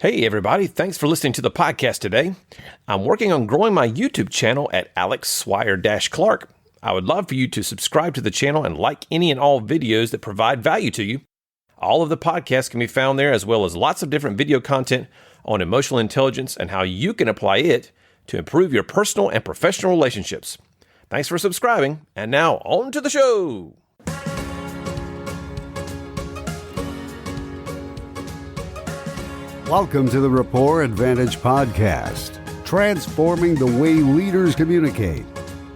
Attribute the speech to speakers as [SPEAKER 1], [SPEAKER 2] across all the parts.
[SPEAKER 1] Hey everybody, thanks for listening to the podcast today. I'm working on growing my YouTube channel at Alex Swire-Clark. I would love for you to subscribe to the channel and like any and all videos that provide value to you. All of the podcasts can be found there, as well as lots of different video content on emotional intelligence and how you can apply it to improve your personal and professional relationships. Thanks for subscribing, and now on to the show.
[SPEAKER 2] Welcome to the Rapport Advantage Podcast, transforming the way leaders communicate.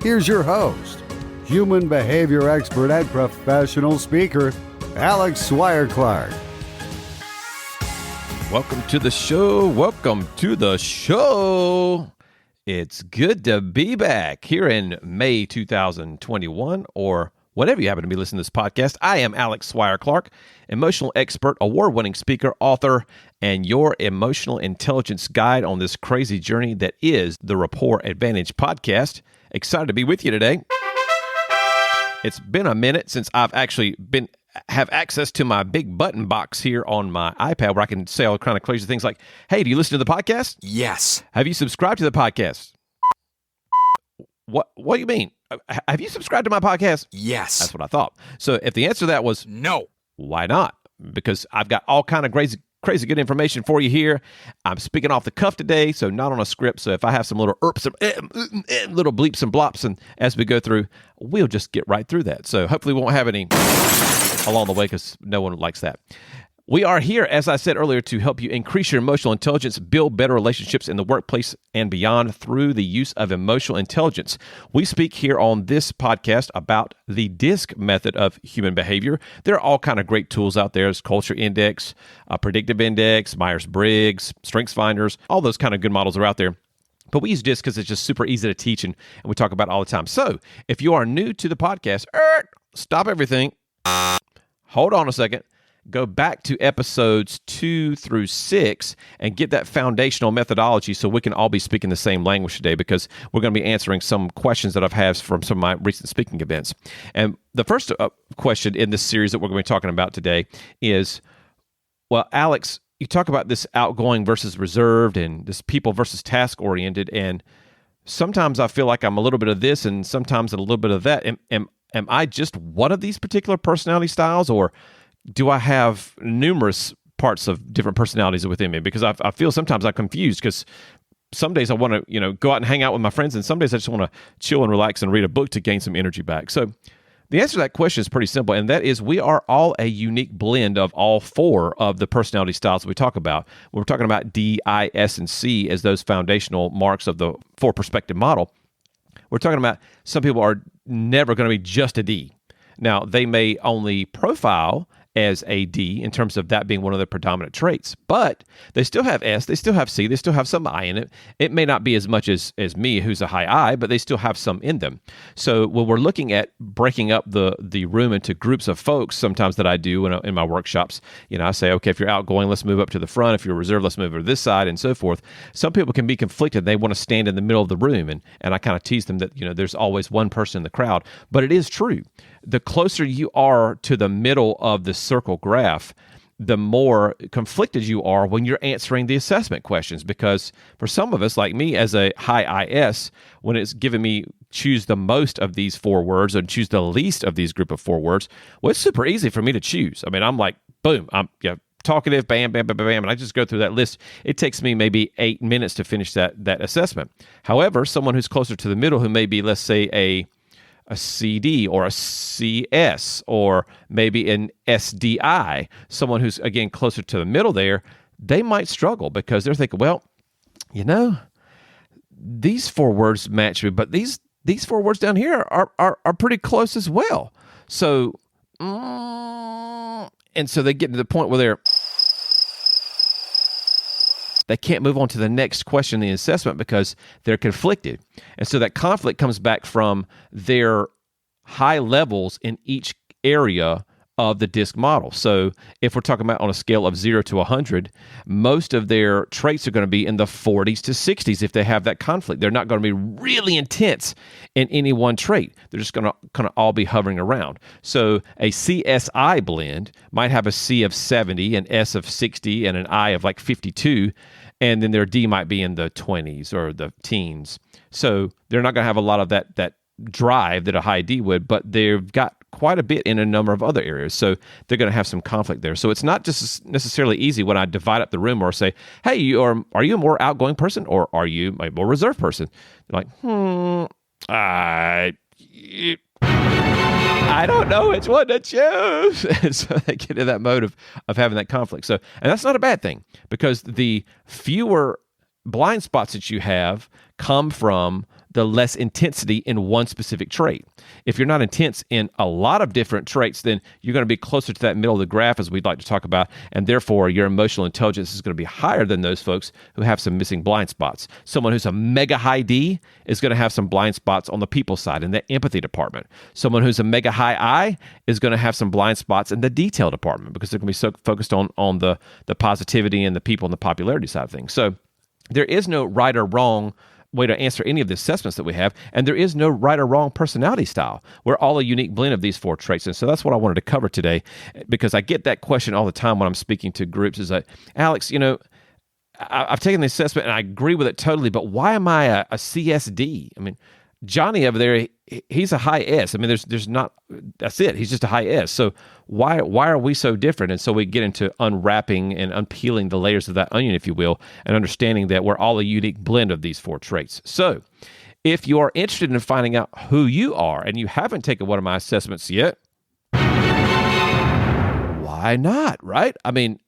[SPEAKER 2] Here's your host, human behavior expert and professional speaker, Alex Swire-Clark.
[SPEAKER 1] Welcome to the show. Welcome to the show. It's good to be back here in May 2021, or whenever you happen to be listening to this podcast. I am Alex Swire-Clark, emotional expert, award-winning speaker, author, and your emotional intelligence guide on this crazy journey that is the Rapport Advantage podcast. Excited to be with you today. It's been a minute since I've actually have access to my big button box here on my iPad where I can say all kind of crazy things like, hey, do you listen to the podcast?
[SPEAKER 3] Yes.
[SPEAKER 1] Have you subscribed to the podcast? What do you mean? Have you subscribed to my podcast?
[SPEAKER 3] Yes.
[SPEAKER 1] That's what I thought. So if the answer to that was
[SPEAKER 3] no,
[SPEAKER 1] why not? Because I've got all kind of crazy good information for you here. I'm speaking off the cuff today, so not on a script. So if I have some little little bleeps and blops, and as we go through, we'll just get right through that. So hopefully we won't have any along the way, because no one likes that. We are here, as I said earlier, to help you increase your emotional intelligence, build better relationships in the workplace and beyond through the use of emotional intelligence. We speak here on this podcast about the DISC method of human behavior. There are all kind of great tools out there. There's Culture Index, Predictive Index, Myers-Briggs, StrengthsFinders, all those kind of good models are out there. But we use DISC because it's just super easy to teach, and we talk about it all the time. So if you are new to the podcast, stop everything. Hold on a second. Go back to episodes 2 through 6 and get that foundational methodology so we can all be speaking the same language today, because we're going to be answering some questions that I've had from some of my recent speaking events. And the first question in this series that we're going to be talking about today is, well, Alex, you talk about this outgoing versus reserved and this people versus task-oriented, and sometimes I feel like I'm a little bit of this and sometimes a little bit of that. Am I just one of these particular personality styles, or do I have numerous parts of different personalities within me? Because I feel sometimes I'm confused, because some days I want to, go out and hang out with my friends, and some days I just want to chill and relax and read a book to gain some energy back. So the answer to that question is pretty simple, and that is we are all a unique blend of all 4 of the personality styles we talk about. We're talking about D, I, S, and C as those foundational marks of the 4-perspective model. We're talking about some people are never going to be just a D. Now, they may only profile as a D in terms of that being one of the predominant traits, but they still have S, they still have C, they still have some I in it. It may not be as much as me, who's a high I, but they still have some in them. So when we're looking at breaking up the room into groups of folks, sometimes that I do in my workshops, I say, okay, if you're outgoing, let's move up to the front. If you're reserved, let's move over to this side, and so forth. Some people can be conflicted. They want to stand in the middle of the room, and I kind of tease them that, there's always one person in the crowd, but it is true. The closer you are to the middle of the circle graph, the more conflicted you are when you're answering the assessment questions. Because for some of us, like me as a high IS, when it's given me choose the most of these 4 words and choose the least of these group of 4 words, well, it's super easy for me to choose. I mean, I'm like, boom, I'm talkative, bam, bam, bam, bam, and I just go through that list. It takes me maybe 8 minutes to finish that assessment. However, someone who's closer to the middle, who may be, let's say, a CD or a CS or maybe an SDI, someone who's, again, closer to the middle there, they might struggle because they're thinking, well, these 4 words match me, but these 4 words down here are pretty close as well. So, and so they get to the point where they can't move on to the next question in the assessment because they're conflicted. And so that conflict comes back from their high levels in each area of the DISC model. So if we're talking about on a scale of 0 to 100, most of their traits are going to be in the 40s to 60s if they have that conflict. They're not going to be really intense in any one trait. They're just going to kind of all be hovering around. So a CSI blend might have a C of 70, an S of 60, and an I of like 52, and then their D might be in the 20s or the teens. So they're not going to have a lot of that drive that a high D would, but they've got quite a bit in a number of other areas. So they're going to have some conflict there. So it's not just necessarily easy when I divide up the room or say, hey, are you a more outgoing person or are you a more reserved person? They're like, I don't know which one to choose. And so they get in that mode of having that conflict. So, and that's not a bad thing because the fewer blind spots that you have come from the less intensity in one specific trait. If you're not intense in a lot of different traits, then you're going to be closer to that middle of the graph as we'd like to talk about, and therefore your emotional intelligence is going to be higher than those folks who have some missing blind spots. Someone who's a mega high D is going to have some blind spots on the people side in the empathy department. Someone who's a mega high I is going to have some blind spots in the detail department because they're going to be so focused on the positivity and the people and the popularity side of things. So there is no right or wrong way to answer any of the assessments that we have, and there is no right or wrong personality style. We're all a unique blend of these 4 traits, and so that's what I wanted to cover today, because I get that question all the time when I'm speaking to groups, is like, Alex, I've taken the assessment and I agree with it totally, but why am I a CSD? I mean, Johnny over there, he's a high S. I mean, there's not, that's it. He's just a high S. So why are we so different? And so we get into unwrapping and unpeeling the layers of that onion, if you will, and understanding that we're all a unique blend of these 4 traits. So if you are interested in finding out who you are and you haven't taken one of my assessments yet, why not, right? I mean,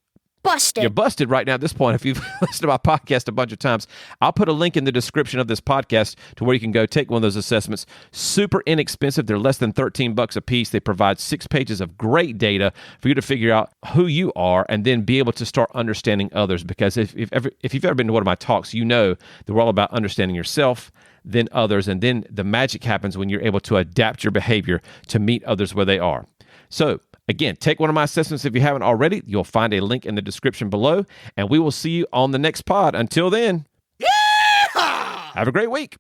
[SPEAKER 3] busted.
[SPEAKER 1] You're busted right now at this point. If you've listened to my podcast a bunch of times, I'll put a link in the description of this podcast to where you can go take one of those assessments. Super inexpensive. They're less than $13 a piece. They provide 6 pages of great data for you to figure out who you are and then be able to start understanding others. Because if you've ever been to one of my talks, you know that we're all about understanding yourself, then others, and then the magic happens when you're able to adapt your behavior to meet others where they are. So again, take one of my assessments if you haven't already. You'll find a link in the description below, and we will see you on the next pod. Until then, have a great week.